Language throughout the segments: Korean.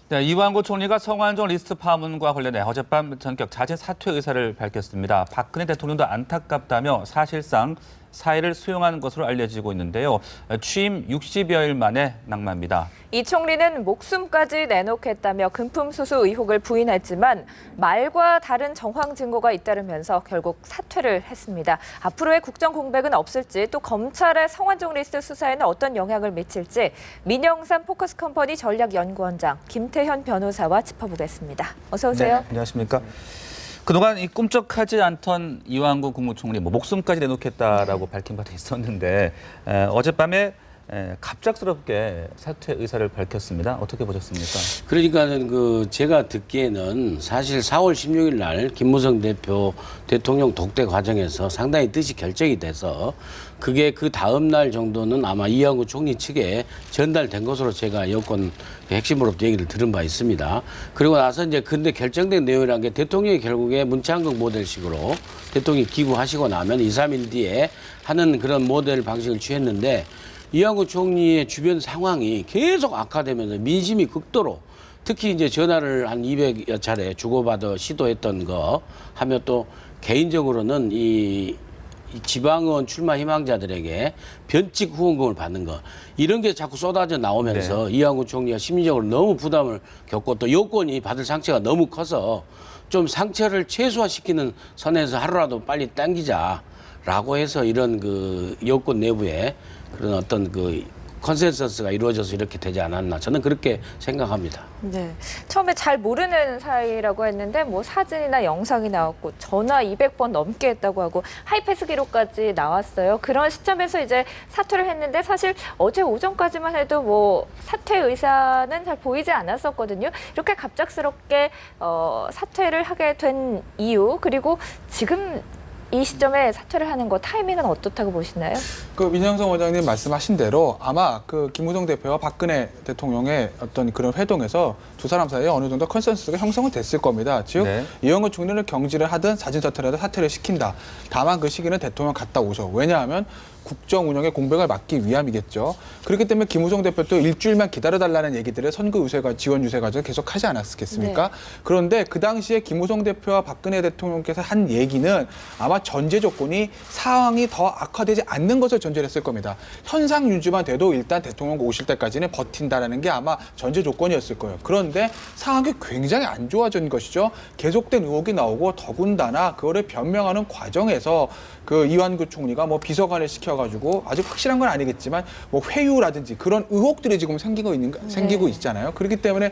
네, 이완구 총리가 성완종 리스트 파문과 관련해 어젯밤 전격 자진 사퇴 의사를 밝혔습니다. 박근혜 대통령도 안타깝다며 사실상 사의를 수용한 것으로 알려지고 있는데요. 취임 60여일 만에 낙마입니다. 이 총리는 목숨까지 내놓겠다며 금품수수 의혹을 부인했지만 말과 다른 정황 증거가 잇따르면서 결국 사퇴를 했습니다. 앞으로의 국정 공백은 없을지 또 검찰의 성완종 리스트 수사에는 어떤 영향을 미칠지 민영삼 포커스컴퍼니 전략연구원장 김태현 변호사와 짚어보겠습니다. 어서 오세요. 네, 안녕하십니까. 그동안 이 꿈쩍하지 않던 이완구 국무총리 목숨까지 내놓겠다라고 밝힌 바도 있었는데 어젯밤에 갑작스럽게 사퇴 의사를 밝혔습니다. 어떻게 보셨습니까? 그러니까는 제가 듣기에는 사실 4월 16일 날 김무성 대표 대통령 독대 과정에서 상당히 뜻이 결정이 돼서 그게 그 다음 날 정도는 아마 이완구 총리 측에 전달된 것으로 제가 여권 핵심으로 얘기를 들은 바 있습니다. 그리고 나서 이제 근데 결정된 내용이라는 게 대통령이 결국에 문창극 모델식으로 대통령이 기구하시고 나면 2, 3일 뒤에 하는 그런 모델 방식을 취했는데 이완구 총리의 주변 상황이 계속 악화되면서 민심이 극도로 특히 이제 전화를 한 200여 차례 주고받아 시도했던 거 하며 또 개인적으로는 이 지방의원 출마 희망자들에게 변칙 후원금을 받는 거 이런 게 자꾸 쏟아져 나오면서 이완구 총리가 심리적으로 너무 부담을 겪고 또 여권이 받을 상처가 너무 커서 좀 상처를 최소화시키는 선에서 하루라도 빨리 당기자라고 해서 이런 여권 내부에 그런 어떤 컨센서스가 이루어져서 이렇게 되지 않았나 저는 그렇게 생각합니다. 네, 처음에 잘 모르는 사이라고 했는데 뭐 사진이나 영상이 나왔고 전화 200번 넘게 했다고 하고 하이패스 기록까지 나왔어요. 그런 시점에서 이제 사퇴를 했는데 사실 어제 오전까지만 해도 뭐 사퇴 의사는 잘 보이지 않았었거든요. 이렇게 갑작스럽게 사퇴를 하게 된 이유 그리고 지금 이 시점에 사퇴를 하는 거 타이밍은 어떻다고 보시나요? 민영삼 원장님 말씀하신 대로 아마 김무성 대표와 박근혜 대통령의 어떤 그런 회동에서 두 사람 사이에 어느 정도 컨센서스가 형성은 됐을 겁니다. 즉 이완구 총리를 경질을 하든 자진 사퇴를 하든 사퇴를 시킨다. 다만 그 시기는 대통령 갔다 오셔. 왜냐하면 국정 운영의 공백을 막기 위함이겠죠. 그렇기 때문에 김무성 대표도 일주일만 기다려달라는 얘기들을 선거 유세가 지원 유세 과정에 계속 하지 않았겠습니까? 네. 그런데 그 당시에 김무성 대표와 박근혜 대통령께서 한 얘기는 아마 전제 조건이 상황이 더 악화되지 않는 것을 전제를 했을 겁니다. 현상 유지만 돼도 일단 대통령 오실 때까지는 버틴다라는 게 아마 전제 조건이었을 거예요. 그런데 상황이 굉장히 안 좋아진 것이죠. 계속된 의혹이 나오고 더군다나 그거를 변명하는 과정에서 이완구 총리가 뭐 비서관을 시켜가지고 아직 확실한 건 아니겠지만 뭐 회유라든지 그런 의혹들이 지금 생기고 있잖아요. 그렇기 때문에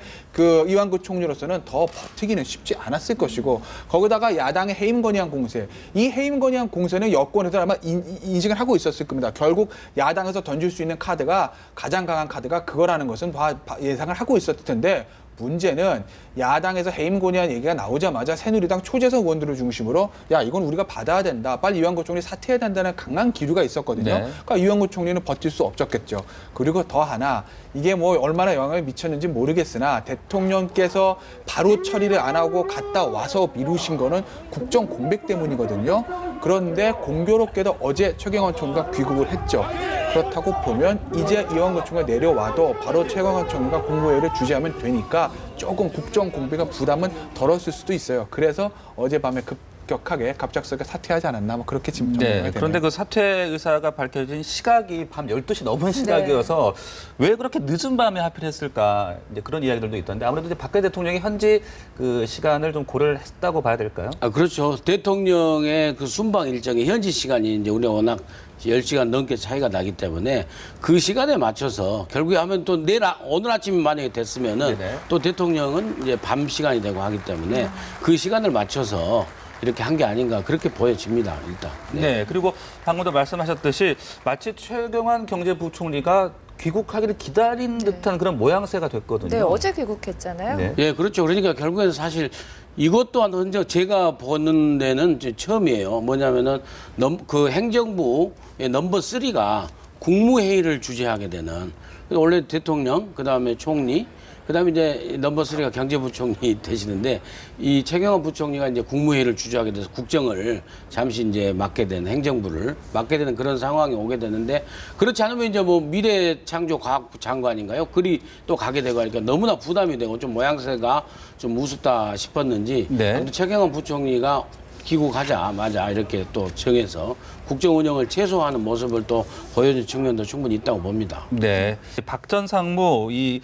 이완구 총리로서는 더 버티기는 쉽지 않았을 것이고 거기다가 야당의 해임 건의안 공세, 이 해임 건의안 공세는 여권에서 아마 인식을 하고 있었을 겁니다. 결국 야당에서 던질 수 있는 카드가 가장 강한 카드가 그거라는 것은 예상을 하고 있었을 텐데. 문제는 야당에서 해임 건의안 얘기가 나오자마자 새누리당 초재선 의원들을 중심으로 야 이건 우리가 받아야 된다. 빨리 이완구 총리 사퇴해야 된다는 강한 기류가 있었거든요. 그러니까 이완구 총리는 버틸 수 없었겠죠. 그리고 더 하나 이게 뭐 얼마나 영향을 미쳤는지 모르겠으나 대통령께서 바로 처리를 안 하고 갔다 와서 미루신 거는 국정 공백 때문이거든요. 그런데 공교롭게도 어제 최경환 총리가 귀국을 했죠. 그렇다고 보면 이제 이완구 총리가 내려와도 바로 최경환 총리가 국무회의를 주재하면 되니까 조금 국정 공백의 부담은 덜었을 수도 있어요. 그래서 어젯밤에 급격하게 갑작스럽게 사퇴하지 않았나 뭐 그렇게 지금 정리가 되네요. 그런데 그 사퇴 의사가 밝혀진 시각이 밤 12시 넘은 시각이어서 왜 그렇게 늦은 밤에 하필 했을까 이제 그런 이야기들도 있던데 아무래도 이제 박근혜 대통령이 현지 시간을 좀 고려를 했다고 봐야 될까요? 그렇죠. 대통령의 순방 일정이 현지 시간이 이제 우리가 워낙 10시간 넘게 차이가 나기 때문에 그 시간에 맞춰서 결국에 하면 또 오늘 아침에 만약에 됐으면은 또 대통령은 이제 밤 시간이 되고 하기 때문에 그 시간을 맞춰서 이렇게 한 게 아닌가 그렇게 보여집니다. 일단. 네. 그리고 방금도 말씀하셨듯이 마치 최경환 경제부총리가 귀국하기를 기다린 듯한 그런 모양새가 됐거든요. 네, 어제 귀국했잖아요. 예, 그렇죠. 그러니까 결국에는 사실 이것 또한 현재 제가 보는 데는 처음이에요. 뭐냐면은 행정부의 넘버 3가 국무회의를 주재하게 되는 원래 대통령, 그다음에 총리, 그다음에 이제 넘버 3가 경제부총리 되시는데 이 최경환 부총리가 이제 국무회의를 주재하게 돼서 국정을 잠시 이제 맡게 된 행정부를 맡게 되는 그런 상황이 오게 되는데 그렇지 않으면 이제 뭐 미래창조과학부 장관인가요? 그리 또 가게 되고 하니까 너무나 부담이 되고 좀 모양새가 좀 우습다 싶었는지 네. 최경환 부총리가 귀국하자마자 이렇게 또 정해서 국정 운영을 최소화하는 모습을 또 보여준 측면도 충분히 있다고 봅니다. 네. 박 전 상무 이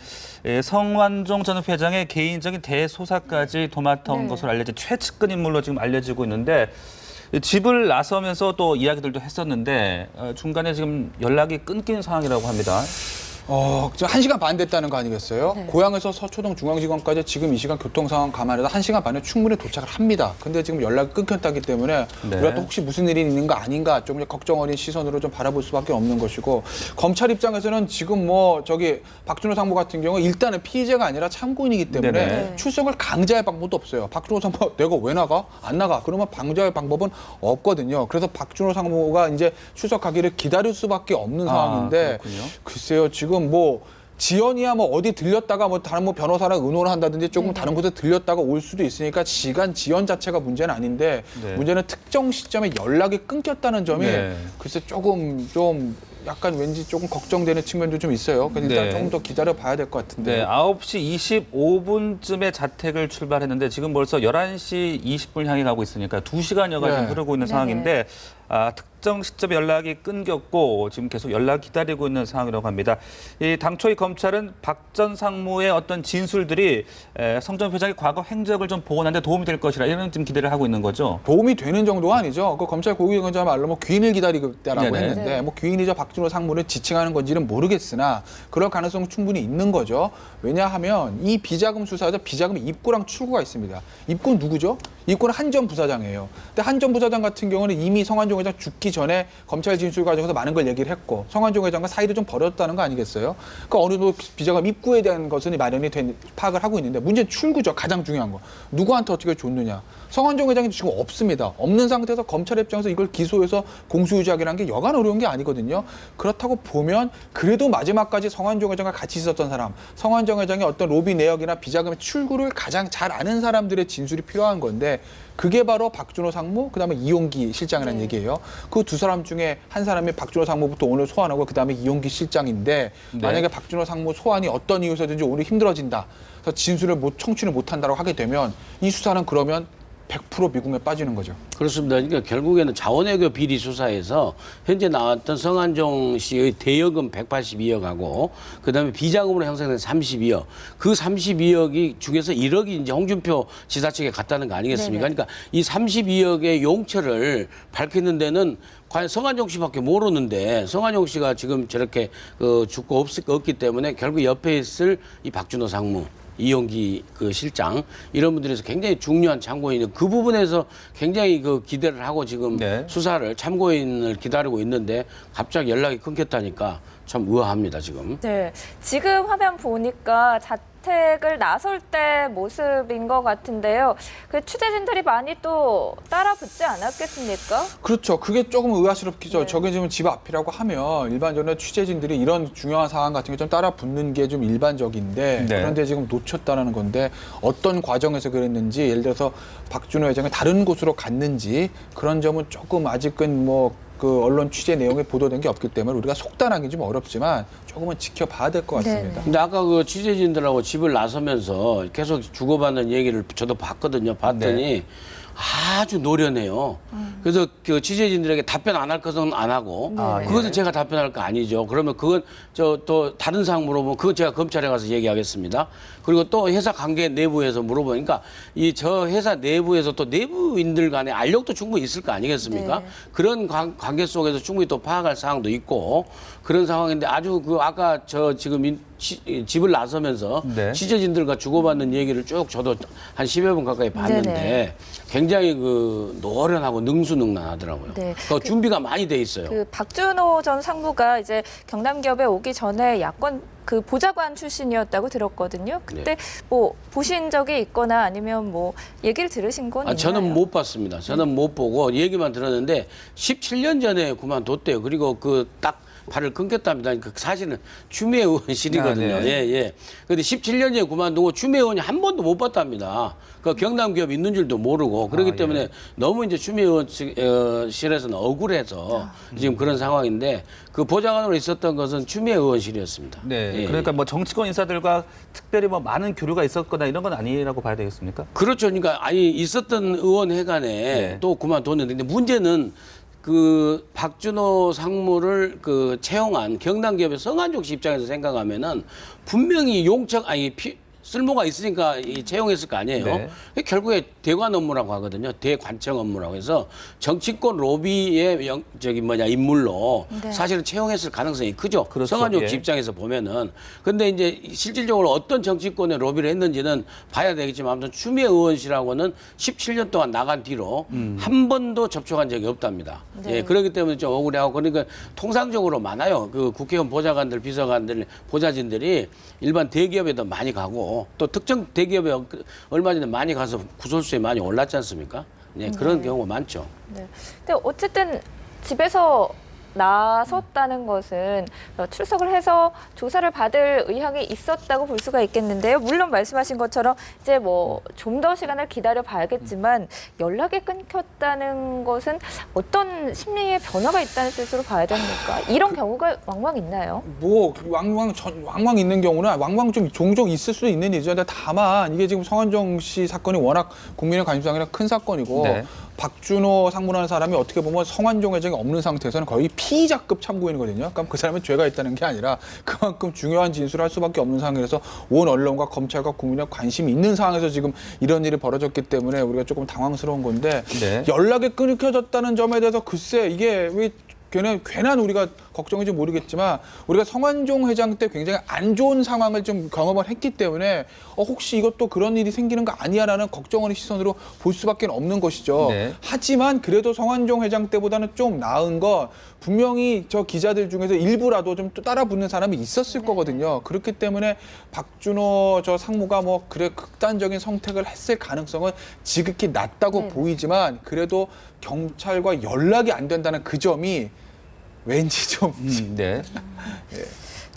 성완종 전 회장의 개인적인 대소사까지 도맡아온 네. 것으로 알려진 최측근 인물로 지금 알려지고 있는데 집을 나서면서 또 이야기들도 했었는데 중간에 지금 연락이 끊긴 상황이라고 합니다. 지금 1시간 반 됐다는 거 아니겠어요? 네. 고향에서 서초동 중앙지검까지 지금 이 시간 교통 상황 감안해서 1시간 반에 충분히 도착을 합니다. 근데 지금 연락이 끊겼다기 때문에 네. 우리가 또 혹시 무슨 일이 있는 거 아닌가 좀 걱정 어린 시선으로 좀 바라볼 수밖에 없는 것이고 검찰 입장에서는 지금 뭐 박준호 상무 같은 경우 일단은 피의자가 아니라 참고인이기 때문에 네네. 출석을 강제할 방법도 없어요. 박준호 상무 내가 왜 나가? 안 나가. 그러면 방조할 방법은 없거든요. 그래서 박준호 상무가 이제 출석하기를 기다릴 수밖에 없는 상황인데 그렇군요. 글쎄요. 지금 뭐 지연이야 뭐 어디 들렸다가 뭐 다른 뭐 변호사랑 의논을 한다든지 조금 다른 곳에 들렸다가 올 수도 있으니까 시간 지연 자체가 문제는 아닌데 네. 문제는 특정 시점에 연락이 끊겼다는 점이 네. 글쎄 조금 좀 약간 왠지 조금 걱정되는 측면도 좀 있어요. 그래서 일단 네. 조금 더 기다려 봐야 될 것 같은데. 네, 9시 25분쯤에 자택을 출발했는데 지금 벌써 11시 20분 향해 가고 있으니까 2시간여가 네. 지금 흐르고 있는 네네. 상황인데 특정 시점에 연락이 끊겼고 지금 계속 연락 기다리고 있는 상황이라고 합니다. 이 당초 이 검찰은 박 전 상무의 어떤 진술들이 성 전 회장의 과거 행적을 좀 복원하는 데 도움이 될 것이라 이런 지금 기대를 하고 있는 거죠. 도움이 되는 정도가 아니죠. 그 검찰 고위공자 말로 뭐 귀인을 기다리고 있다라고 네네. 했는데 네. 뭐 귀인이자 박준호 상무를 지칭하는 건지는 모르겠으나 그럴 가능성 충분히 있는 거죠. 왜냐하면 이 비자금 수사자 비자금 입구랑 출구가 있습니다. 입구는 누구죠? 입구는 한 전 부사장이에요. 근데 한 전 부사장 같은 경우는 이미 성완종 회장 죽기 전에 검찰 진술 과정에서 많은 걸 얘기를 했고 성완종 회장과 사이도 좀 벌어졌다는 거 아니겠어요? 그러니까 어느 정도 비자금 입구에 대한 것은 마련이 된 파악을 하고 있는데 문제는 출구죠. 가장 중요한 거. 누구한테 어떻게 줬느냐. 성완종 회장이 지금 없습니다. 없는 상태에서 검찰 입장에서 이걸 기소해서 공수유지하기라는 게 여간 어려운 게 아니거든요. 그렇다고 보면 그래도 마지막까지 성완종 회장과 같이 있었던 사람, 성완종 회장의 어떤 로비 내역이나 비자금의 출구를 가장 잘 아는 사람들의 진술이 필요한 건데 그게 바로 박준호 상무, 그다음에 이용기 실장이라는 얘기예요. 그 두 사람 중에 한 사람이 박준호 상무부터 오늘 소환하고 그다음에 이용기 실장인데 네. 만약에 박준호 상무 소환이 어떤 이유에서든지 오늘 힘들어진다. 그래서 진술을 청취를 못한다고 하게 되면 이 수사는 그러면 100% 미궁에 빠지는 거죠. 그렇습니다. 그러니까 결국에는 자원외교 비리 수사에서 현재 나왔던 성완종 씨의 대여금 182억하고 그다음에 비자금으로 형성된 32억. 그 32억이 중에서 1억이 이제 홍준표 지사 측에 갔다는 거 아니겠습니까? 네네. 그러니까 이 32억의 용처를 밝히는 데는 과연 성완종 씨밖에 모르는데 성완종 씨가 지금 저렇게 죽고 없기 때문에 결국 옆에 있을 이 박준호 상무 이용기 그 실장 이런 분들에서 굉장히 중요한 참고인은 그 부분에서 굉장히 기대를 하고 지금 네. 수사를 참고인을 기다리고 있는데 갑자기 연락이 끊겼다니까 참 의아합니다 지금. 네, 지금 화면 보니까 자택을 나설 때 모습인 것 같은데요. 그 취재진들이 많이 또 따라 붙지 않았겠습니까? 그렇죠. 그게 조금 의아스럽기죠. 네. 저게 지금 집 앞이라고 하면 일반적으로 취재진들이 이런 중요한 상황 같은 게 좀 따라 붙는 게 좀 일반적인데 네. 그런데 지금 놓쳤다는 건데 어떤 과정에서 그랬는지 예를 들어서 박준호 회장이 다른 곳으로 갔는지 그런 점은 조금 아직은 그 언론 취재 내용에 보도된 게 없기 때문에 우리가 속단하기 좀 어렵지만 조금은 지켜봐야 될 것 같습니다. 네네. 근데 아까 그 취재진들하고 집을 나서면서 계속 주고받는 얘기를 저도 봤거든요. 봤더니 아주 노련해요. 그래서 그 취재진들에게 답변 안 할 것은 안 하고 네. 그것은 제가 답변할 거 아니죠. 그러면 그건 또 다른 사항 물어보면 그건 제가 검찰에 가서 얘기하겠습니다. 그리고 또 회사 관계 내부에서 물어보니까 이 저 회사 내부에서 또 내부인들 간의 알력도 충분히 있을 거 아니겠습니까? 네. 그런 관계 속에서 충분히 또 파악할 사항도 있고 그런 상황인데 아주 아까 저 지금 집을 나서면서 네. 취재진들과 주고받는 얘기를 쭉 저도 한 10여 분 가까이 봤는데 네네. 굉장히 노련하고 능수능란하더라고요. 네. 준비가 많이 돼 있어요. 그 박준호 전 상무가 이제 경남기업에 오기 전에 야권 그 보좌관 출신이었다고 들었거든요. 그때 뭐 보신 적이 있거나 아니면 뭐 얘기를 들으신 건 있나요? 저는 못 봤습니다. 저는 못 보고 얘기만 들었는데 17년 전에 그만뒀대요. 그리고 딱 팔을 끊겼답니다. 그 사실은 추미애 의원실이거든요. 아, 네. 예. 근데 17년째 그만두고 추미애 의원이 한 번도 못 봤답니다. 그 경남 기업 있는 줄도 모르고 그렇기 때문에 너무 이제 추미애 의원실에서는 억울해서 지금 그런 상황인데 그 보좌관으로 있었던 것은 추미애 의원실이었습니다. 네. 예. 그러니까 뭐 정치권 인사들과 특별히 뭐 많은 교류가 있었거나 이런 건 아니라고 봐야 되겠습니까? 그렇죠. 그러니까 아니 있었던 의원회관에 네. 또 그만뒀는데 근데 문제는 그 박준호 상무를 그 채용한 경남 기업의 성한종 씨 입장에서 생각하면은 분명히 쓸모가 있으니까 채용했을 거 아니에요. 네. 결국에 대관 업무라고 하거든요. 대관청 업무라고 해서 정치권 로비의 인물로 네. 사실은 채용했을 가능성이 크죠. 그렇죠. 성한종 씨 예. 입장에서 보면은. 근데 이제 실질적으로 어떤 정치권에 로비를 했는지는 봐야 되겠지만 아무튼 추미애 의원실하고는 17년 동안 나간 뒤로 한 번도 접촉한 적이 없답니다. 네. 예, 그렇기 때문에 좀 억울해하고 그러니까 통상적으로 많아요. 그 국회의원 보좌관들, 비서관들, 보좌진들이 일반 대기업에도 많이 가고 또 특정 대기업에 얼마 전에 많이 가서 구설수에 많이 올랐지 않습니까? 네, 그런 경우가 많죠. 네. 근데 어쨌든 집에서 나섰다는 것은 출석을 해서 조사를 받을 의향이 있었다고 볼 수가 있겠는데요. 물론 말씀하신 것처럼 이제 뭐 좀 더 시간을 기다려 봐야겠지만 연락이 끊겼다는 것은 어떤 심리의 변화가 있다는 뜻으로 봐야 됩니까? 이런 경우가 왕왕 있나요? 뭐 왕왕 있는 경우는 왕왕 좀 종종 있을 수도 있는 일이죠. 근데 다만 이게 지금 성한종 씨 사건이 워낙 국민의 관심사가 큰 사건이고 네. 박준호 상무라는 사람이 어떻게 보면 성한종 회장이 없는 상태에서는 거의 피의자급 참고인이거든요. 그럼 그 사람은 죄가 있다는 게 아니라 그만큼 중요한 진술을 할 수밖에 없는 상황에서 온 언론과 검찰과 국민의 관심이 있는 상황에서 지금 이런 일이 벌어졌기 때문에 우리가 조금 당황스러운 건데 네. 연락이 끊겨졌다는 점에 대해서 글쎄 이게 왜 괜한 우리가 걱정인지 모르겠지만 우리가 성한종 회장 때 굉장히 안 좋은 상황을 좀 경험을 했기 때문에 혹시 이것도 그런 일이 생기는 거 아니야라는 걱정하는 시선으로 볼 수밖에 없는 것이죠. 네. 하지만 그래도 성한종 회장 때보다는 좀 나은 건 분명히 저 기자들 중에서 일부라도 좀 따라 붙는 사람이 있었을 거거든요. 그렇기 때문에 박준호 저 상무가 뭐 그래 극단적인 선택을 했을 가능성은 지극히 낮다고 보이지만 그래도 경찰과 연락이 안 된다는 그 점이 왠지 좀 네.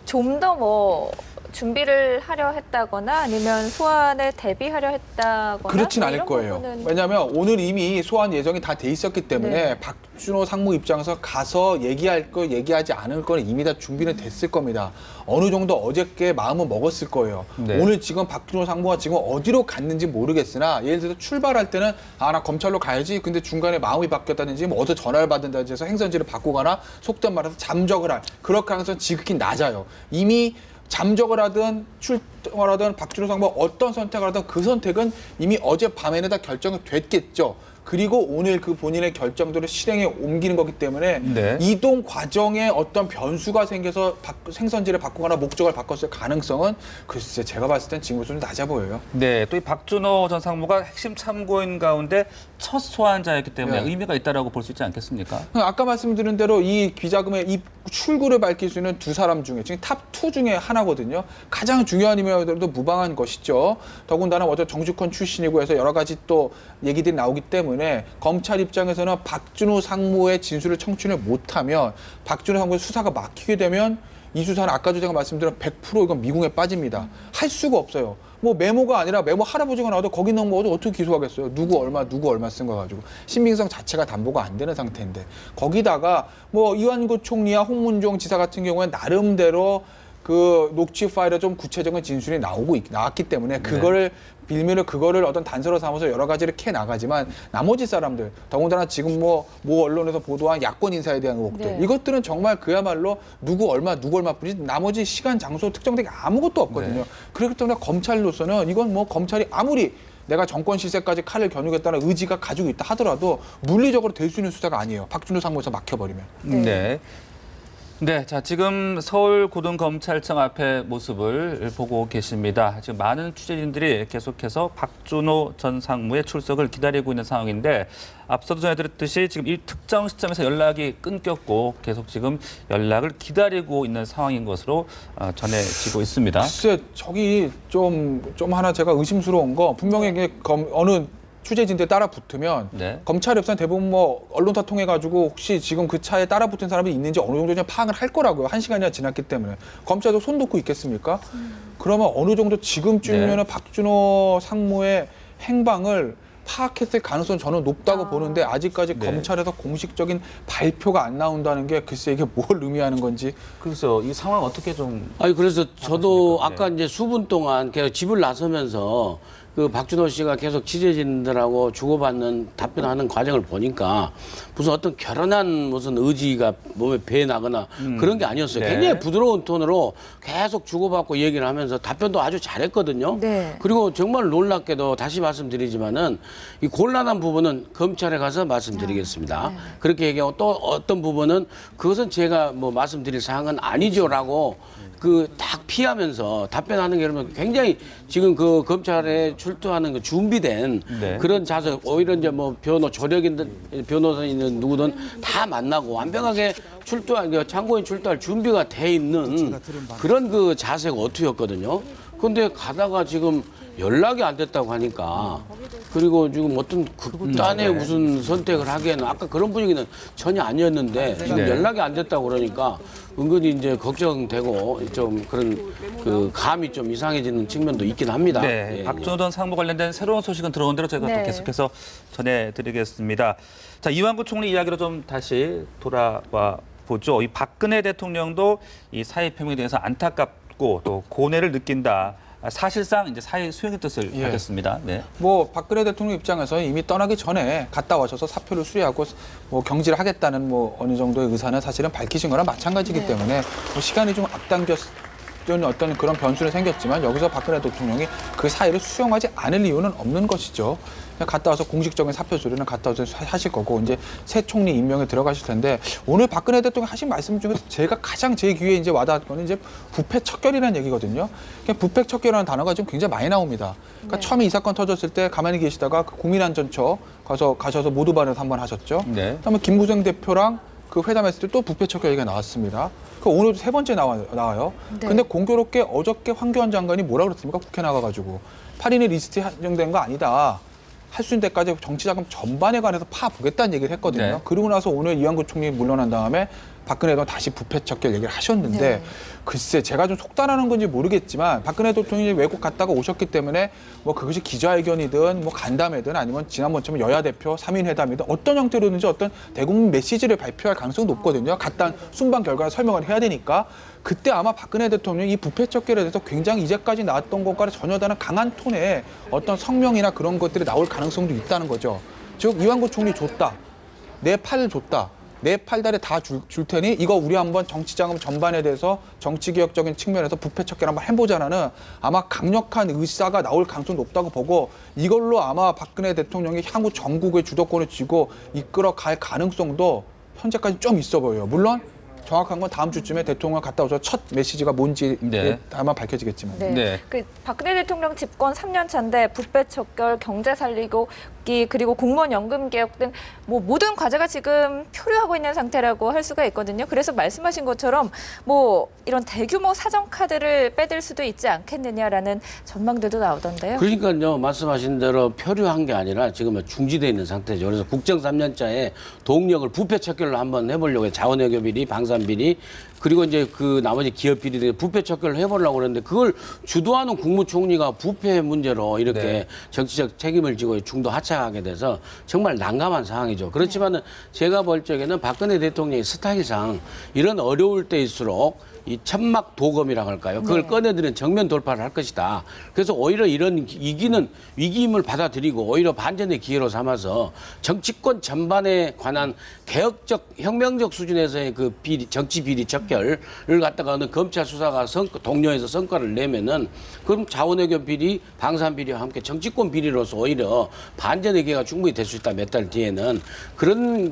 좀 더 뭐 준비를 하려 했다거나 아니면 소환에 대비하려 했다거나 그렇진 뭐 않을 이런 거예요. 부분은 왜냐하면 오늘 이미 소환 예정이 다 돼 있었기 때문에 네. 박준호 상무 입장에서 가서 얘기할 거 얘기하지 않을 거는 이미 다 준비는 됐을 겁니다. 어느 정도 어저께 마음은 먹었을 거예요. 네. 오늘 지금 박준호 상무가 지금 어디로 갔는지 모르겠으나 예를 들어서 출발할 때는 나 검찰로 가야지. 근데 중간에 마음이 바뀌었다든지 뭐 어디 전화를 받는다든지 해서 행선지를 바꾸거나 속된 말해서 잠적을 할 그럴 가능성은 지극히 낮아요. 이미 잠적을 하든 출동을 하든 박준호 상무가 어떤 선택을 하든 그 선택은 이미 어젯밤에는 다 결정이 됐겠죠. 그리고 오늘 그 본인의 결정들을 실행에 옮기는 거기 때문에 네. 이동 과정에 어떤 변수가 생겨서 생선지를 바꾸거나 목적을 바꿨을 가능성은 글쎄 제가 봤을 땐 지금으로서는 낮아 보여요. 네, 또 이 박준호 전 상무가 핵심 참고인 가운데 첫 소환자였기 때문에 네. 의미가 있다라고 볼 수 있지 않겠습니까? 아까 말씀드린 대로 이 비자금의 이 출구를 밝힐 수 있는 두 사람 중에 지금 탑2 중에 하나거든요. 가장 중요한 인물들도 무방한 것이죠. 더군다나 어제 정치권 출신이고 해서 여러 가지 또 얘기들이 나오기 때문에 검찰 입장에서는 박준호 상무의 진술을 청취를 못하면 박준호 상무의 수사가 막히게 되면 이 수사는 아까도 제가 말씀드린 100% 이건 미궁에 빠집니다. 할 수가 없어요. 뭐 메모가 아니라 메모 할아버지가 나와도 거기 넣은 거도 어떻게 기소하겠어요. 누구 얼마 쓴 거 가지고. 신빙성 자체가 담보가 안 되는 상태인데. 거기다가 뭐 이완구 총리와 홍문종 지사 같은 경우에 나름대로 그 녹취 파일에 좀 구체적인 진술이 나왔기 때문에 그거를 빌미를 그거를 어떤 단서로 삼아서 여러 가지를 캐 나가지만 나머지 사람들 더군다나 지금 뭐 언론에서 보도한 야권 인사에 대한 의혹들 네. 이것들은 정말 그야말로 누구 얼마뿐이지 나머지 시간 장소 특정된 게 아무것도 없거든요. 네. 그렇기 때문에 검찰로서는 이건 뭐 검찰이 아무리 내가 정권 실세까지 칼을 겨누겠다는 의지가 가지고 있다 하더라도 물리적으로 될 수 있는 수사가 아니에요. 박준호 상무에서 막혀버리면. 네. 네, 자 지금 서울고등검찰청 앞의 모습을 보고 계십니다. 지금 많은 취재진들이 계속해서 박준호 전 상무의 출석을 기다리고 있는 상황인데 앞서도 전해드렸듯이 지금 이 특정 시점에서 연락이 끊겼고 계속 지금 연락을 기다리고 있는 상황인 것으로 전해지고 있습니다. 글쎄 저기 좀 하나 제가 의심스러운 거 분명히 이게 어느 취재진들 따라 붙으면 네. 검찰 입장 대부분 뭐 언론사 통해 가지고 혹시 지금 그 차에 따라 붙은 사람이 있는지 어느 정도 좀 파악을 할 거라고요. 1시간이나 지났기 때문에. 검찰도 손 놓고 있겠습니까? 그러면 어느 정도 지금쯤이면 네. 박준호 상무의 행방을 파악했을 가능성은 저는 높다고 보는데 아직까지 네. 검찰에서 공식적인 발표가 안 나온다는 게 글쎄 이게 뭘 의미하는 건지. 그래서 이 상황 어떻게 좀 아니 그래서 저도 네. 아까 이제 수분 동안 계속 집을 나서면서 그 박준호 씨가 계속 취재진들하고 주고받는 답변하는 과정을 보니까 무슨 어떤 결연한 무슨 의지가 몸에 배에 나거나 그런 게 아니었어요. 네. 굉장히 부드러운 톤으로 계속 주고받고 얘기를 하면서 답변도 아주 잘했거든요. 네. 그리고 정말 놀랍게도 다시 말씀드리지만은 이 곤란한 부분은 검찰에 가서 말씀드리겠습니다. 그렇게 얘기하고 또 어떤 부분은 그것은 제가 뭐 말씀드릴 사항은 아니죠라고 그 딱 피하면서 답변하는 게 그러면 굉장히 지금 그 검찰에 출두하는 그 준비된 네. 그런 자세 오히려 이제 뭐 변호사인 누구든 다 만나고 완벽하게 출두할 참고인 출두할 준비가 돼 있는 그런 그 자세가 어투였거든요. 근데 가다가 지금 연락이 안 됐다고 하니까 그리고 지금 어떤 극단의 무슨 선택을 하기에는 아까 그런 분위기는 전혀 아니었는데 지금 네. 연락이 안 됐다고 그러니까 은근히 이제 걱정되고 좀 그런 그 감이 좀 이상해지는 측면도 있긴 합니다. 네, 예, 박준호 전 상무 관련된 새로운 소식은 들어온 대로 저희가 네. 또 계속해서 전해드리겠습니다. 자, 이완구 총리 이야기로 좀 다시 돌아와 보죠. 이 박근혜 대통령도 이 사의 표명에 대해서 안타깝고 또 고뇌를 느낀다. 사실상 이제 사의 수용의 뜻을 예. 밝혔습니다. 네. 뭐 박근혜 대통령 입장에서 이미 떠나기 전에 갔다 와셔서 사표를 수리하고 뭐 경질을 하겠다는 뭐 어느 정도의 의사는 사실은 밝히신 거랑 마찬가지이기 때문에 뭐 시간이 좀 앞당겼던 어떤 그런 변수는 생겼지만 여기서 박근혜 대통령이 그 사의를 수용하지 않을 이유는 없는 것이죠. 그냥 갔다 와서 공식적인 사표 수리는 갔다 와서 하실 거고 이제 새 총리 임명에 들어가실 텐데 오늘 박근혜 대통령 하신 말씀 중에서 제가 가장 제 귀에 이제 와닿은 거는 이제 부패 척결이라는 얘기거든요. 그냥 부패 척결이라는 단어가 지금 굉장히 많이 나옵니다. 그러니까 처음에 이 사건 터졌을 때 가만히 계시다가 그 국민안전처 가셔서 모두발언 한번 하셨죠. 네. 그다음에 김무성 대표랑 그 회담했을 때 또 부패 척결 얘기가 나왔습니다. 그 오늘도 세 번째 나와요. 네. 근데 공교롭게 어저께 황교안 장관이 뭐라 그랬습니까? 국회 나가가지고 8인의 리스트에 한정된 거 아니다. 할 수 있는 데까지 정치자금 전반에 관해서 파보겠다는 얘기를 했거든요. 네. 그러고 나서 오늘 이완구 총리 물러난 다음에 박근혜 대통령 다시 부패 척결 얘기를 하셨는데 네. 글쎄 제가 좀 속단하는 건지 모르겠지만 박근혜 대통령이 외국 갔다가 오셨기 때문에 뭐 그것이 기자회견이든 뭐 간담회든 아니면 지난번처럼 여야 대표 3인 회담이든 어떤 형태로든지 어떤 대국민 메시지를 발표할 가능성이 높거든요. 갔다 순방 결과를 설명을 해야 되니까 그때 아마 박근혜 대통령이 이 부패 척결에 대해서 굉장히 이제까지 나왔던 것과는 전혀 다른 강한 톤의 어떤 성명이나 그런 것들이 나올 가능성도 있다는 거죠. 즉 이완구 총리 줬다. 내 팔을 줬다. 내 팔다리 다 줄 테니 이거 우리 한번 정치자금 전반에 대해서 정치개혁적인 측면에서 부패 척결 한번 해보자라는 아마 강력한 의사가 나올 가능성이 높다고 보고 이걸로 아마 박근혜 대통령이 향후 전국의 주도권을 쥐고 이끌어 갈 가능성도 현재까지 좀 있어 보여요. 물론 정확한 건 다음 주쯤에 대통령 갔다 오셔서 첫 메시지가 뭔지 네. 아마 밝혀지겠지만. 네. 네. 그 박근혜 대통령 집권 3년 차인데 부패 척결, 경제 살리기 그리고 공무원 연금 개혁 등 뭐 모든 과제가 지금 표류하고 있는 상태라고 할 수가 있거든요. 그래서 말씀하신 것처럼 뭐 이런 대규모 사정 카드를 빼들 수도 있지 않겠느냐라는 전망들도 나오던데요. 그러니까요, 말씀하신 대로 표류한 게 아니라 지금 중지돼 있는 상태죠. 그래서 국정 3년차에 동력을 부패 척결로 한번 해보려고 해요. 자원외교 비리, 방산 비리, 그리고 이제 그 나머지 기업 비리 등 부패 척결을 해보려고 그러는데 그걸 주도하는 국무총리가 부패 문제로 이렇게 네. 정치적 책임을 지고 중도 하차하게 돼서 정말 난감한 상황이죠. 그렇지만은 제가 볼 적에는 박근혜 대통령의 스타일상 이런 어려울 때일수록 이 천막 도검이라고 할까요? 그걸 네. 꺼내드는 정면 돌파를 할 것이다. 그래서 오히려 이런 위기임을 받아들이고 오히려 반전의 기회로 삼아서 정치권 전반에 관한 개혁적, 혁명적 수준에서의 그 비리, 정치 비리 척결을 갖다가 어느 검찰 수사가 동료에서 성과를 내면은 그럼 자원외교 비리, 방산 비리와 함께 정치권 비리로서 오히려 반전의 기회가 충분히 될 수 있다. 몇 달 뒤에는 그런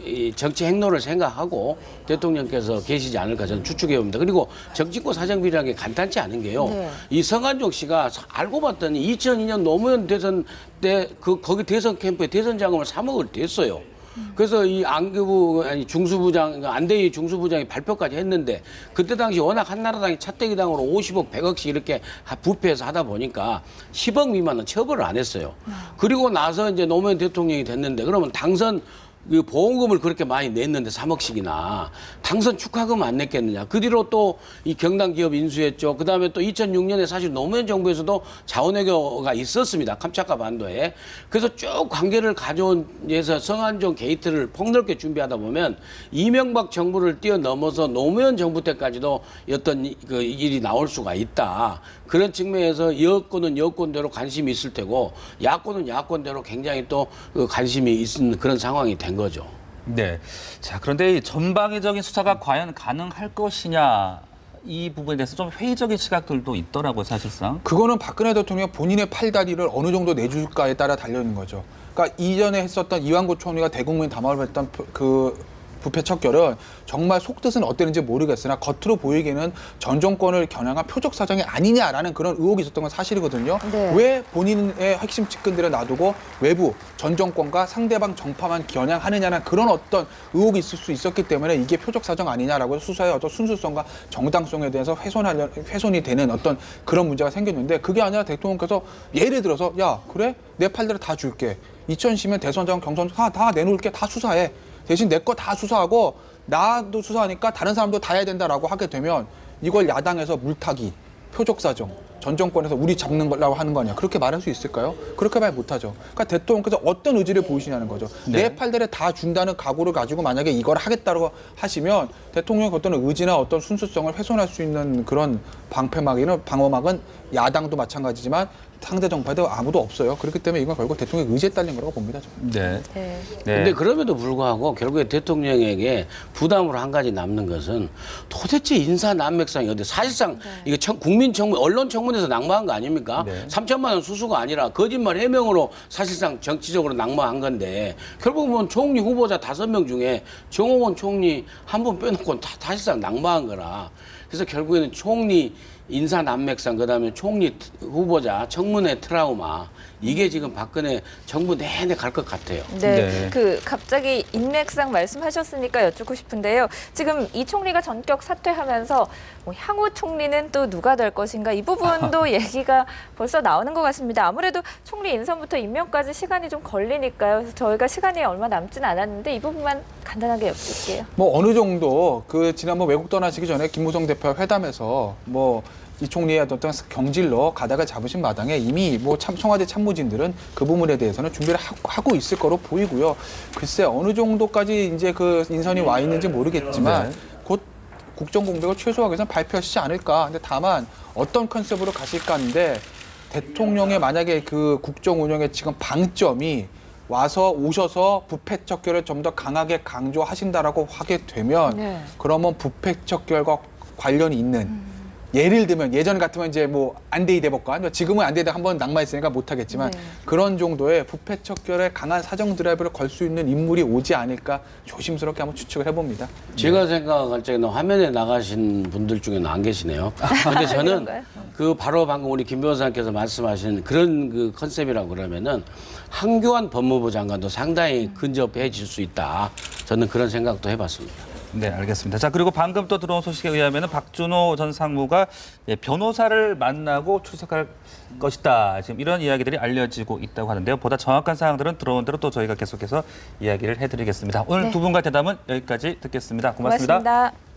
이 정치 행로를 생각하고 대통령께서 계시지 않을까 저는 추측해 봅니다. 그리고 정치권 사정비리라는 게 간단치 않은 게요. 네. 이 성한종 씨가 알고 봤더니 2002년 노무현 대선 때 거기 대선 캠프에 대선 자금을 3억을 댔어요. 그래서 이 안교부 아니 중수부장 안대희 중수부장이 발표까지 했는데 그때 당시 워낙 한나라당이 차떼기당으로 50억, 100억씩 이렇게 부패해서 하다 보니까 10억 미만은 처벌을 안 했어요. 그리고 나서 이제 노무현 대통령이 됐는데 그러면 당선 그 보험금을 그렇게 많이 냈는데 3억씩이나 당선 축하금 안 냈겠느냐. 그 뒤로 또 이 경당 기업 인수했죠. 그다음에 또 2006년에 사실 노무현 정부에서도 자원외교가 있었습니다. 캄차카 반도에. 그래서 쭉 관계를 가져온 데서 성한종 게이트를 폭넓게 준비하다 보면 이명박 정부를 뛰어넘어서 노무현 정부 때까지도 어떤 그 일이 나올 수가 있다. 그런 측면에서 여권은 여권대로 관심이 있을 테고 야권은 야권대로 굉장히 또 관심이 있는 그런 상황이 된 거죠. 네. 자, 그런데 이 전방위적인 수사가 과연 가능할 것이냐 이 부분에 대해서 좀 회의적인 시각들도 있더라고요, 사실상. 그거는 박근혜 대통령 본인의 팔다리를 어느 정도 내줄까에 따라 달려 있는 거죠. 그러니까 이전에 했었던 이완구 총리가 대국민 담화를 했던 그 부패 척결은 정말 속뜻은 어땠는지 모르겠으나 겉으로 보이기에는 전 정권을 겨냥한 표적 사정이 아니냐라는 그런 의혹이 있었던 건 사실이거든요. 네. 왜 본인의 핵심 측근들을 놔두고 외부 전 정권과 상대방 정파만 겨냥하느냐는 그런 어떤 의혹이 있을 수 있었기 때문에 이게 표적 사정 아니냐라고 수사의 어떤 순수성과 정당성에 대해서 훼손이 되는 어떤 그런 문제가 생겼는데 그게 아니라 대통령께서 예를 들어서 야 그래 내 팔대를 다 줄게 2010년 대선장 경선 다 내놓을게 다 수사해 대신 내 거 다 수사하고 나도 수사하니까 다른 사람도 다 해야 된다라고 하게 되면 이걸 야당에서 물타기, 표적사정, 전 정권에서 우리 잡는 거라고 하는 거 아니야. 그렇게 말할 수 있을까요? 그렇게 말 못하죠. 그러니까 대통령께서 어떤 의지를 보이시냐는 거죠. 네. 내 팔들에 다 준다는 각오를 가지고 만약에 이걸 하겠다고 하시면 대통령의 어떤 의지나 어떤 순수성을 훼손할 수 있는 그런 방어막은 야당도 마찬가지지만 상대 정파도 아무도 없어요. 그렇기 때문에 이건 결국 대통령의 의지에 딸린 거라고 봅니다. 저는. 네. 네. 근데 그럼에도 불구하고 결국에 대통령에게 부담으로 한 가지 남는 것은 도대체 인사 난맥상이 어디 사실상 이거 국민 청문 언론 청문회에서 낙마한 거 아닙니까? 네. 3천만 원 수수가 아니라 거짓말 해명으로 사실상 정치적으로 낙마한 건데 결국 보면 총리 후보자 5명 중에 정호원 총리 한 분 빼놓고 다 사실상 낙마한 거라. 그래서 결국에는 총리 인사 난맥상 그다음에 총리 후보자 청문회 트라우마 이게 지금 박근혜 정부 내내 갈 것 같아요. 네. 그 갑자기 인맥상 말씀하셨으니까 여쭙고 싶은데요. 지금 이 총리가 전격 사퇴하면서 뭐 향후 총리는 또 누가 될 것인가 이 부분도 얘기가 벌써 나오는 것 같습니다. 아무래도 총리 인선부터 임명까지 시간이 좀 걸리니까요. 그래서 저희가 시간이 얼마 남지는 않았는데 이 부분만 간단하게 여쭐게요. 뭐 어느 정도 그 지난번 외국 떠나시기 전에 김무성 대표와 회담에서 뭐 이 총리의 어떤 경질로 가닥을 잡으신 마당에 이미 뭐 청와대 참모진들은 그 부분에 대해서는 준비를 하고 있을 거로 보이고요. 글쎄 어느 정도까지 이제 그 인선이 와 있는지 모르겠지만 곧 국정 공백을 최소화하기 위해서 발표하시지 않을까. 근데 다만 어떤 컨셉으로 가실까 하는데 대통령의 만약에 그 국정 운영의 지금 방점이 오셔서 부패 척결을 좀 더 강하게 강조하신다라고 하게 되면 네. 그러면 부패 척결과 관련이 있는 예를 들면 예전 같으면 이제 뭐 안대희 대법관 지금은 안대희 대법관 한번 낙마했으니까 못하겠지만 네. 그런 정도의 부패 척결에 강한 사정 드라이브를 걸 수 있는 인물이 오지 않을까 조심스럽게 한번 추측을 해봅니다. 제가 생각할 적에는 화면에 나가신 분들 중에는 안 계시네요. 근데 저는 그런가요? 그 바로 방금 우리 김 변호사님께서 말씀하신 그런 그 컨셉이라고 그러면은 한교안 법무부 장관도 상당히 근접해질 수 있다. 저는 그런 생각도 해봤습니다. 네, 알겠습니다. 자, 그리고 방금 또 들어온 소식에 의하면 박준호 전 상무가 변호사를 만나고 출석할 것이다. 지금 이런 이야기들이 알려지고 있다고 하는데요. 보다 정확한 사항들은 들어온 대로 또 저희가 계속해서 이야기를 해드리겠습니다. 오늘 네. 두 분과 대담은 여기까지 듣겠습니다. 고맙습니다. 고맙습니다.